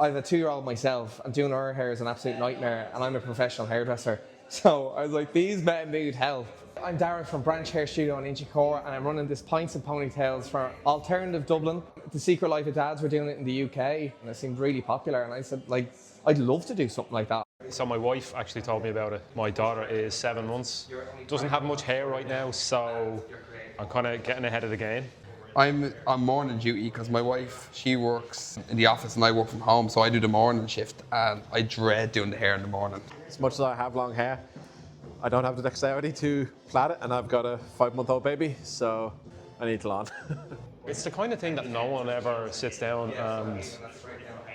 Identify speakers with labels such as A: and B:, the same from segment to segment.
A: I have a 2-year-old myself, and doing her hair is an absolute nightmare, and I'm a professional hairdresser. So I was like, these men need help. I'm Darren from Branch Hair Studio in Inchicore, and I'm running this Pints and Ponytails for alternative Dublin. The Secret Life of Dads, we're doing it in the UK, and it seemed really popular, and I said, like, I'd love to do something like that.
B: So my wife actually told me about it. My daughter is 7 months, doesn't have much hair right now, so I'm kind of getting ahead of the game.
C: I'm on morning duty because my wife, she works in the office and I work from home, so I do the morning shift, and I dread doing the hair in the morning.
D: As much as I have long hair, I don't have the dexterity to plait it, and I've got a 5-month-old baby, so I need salon.
B: It's the kind of thing that no one ever sits down and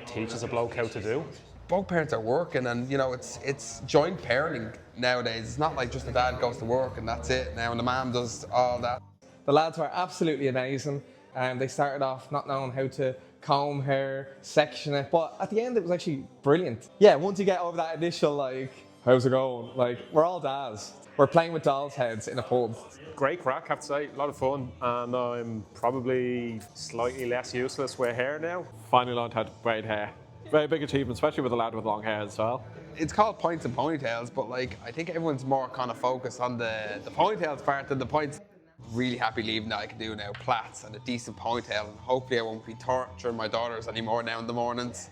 B: teaches a bloke how to do.
C: Both parents are working, and you know, it's joint parenting nowadays. It's not like just the dad goes to work and that's it now, and the mom does all that.
A: The lads were absolutely amazing. They started off not knowing how to comb hair, section it, but at the end it was actually brilliant. Yeah, once you get over that initial like, how's it going? Like, we're all dads. We're playing with dolls' heads in a pub.
B: Great crack, I have to say, a lot of fun, and I'm probably slightly less useless with hair now.
D: Finally learned how to braid hair. Very big achievement, especially with a lad with long hair as well.
C: It's called Pints and Ponytails, but like, I think everyone's more kind of focused on the ponytails part than the points. Really happy leaving that I can do now plaits and a decent ponytail, and hopefully I won't be torturing my daughters anymore now in the mornings.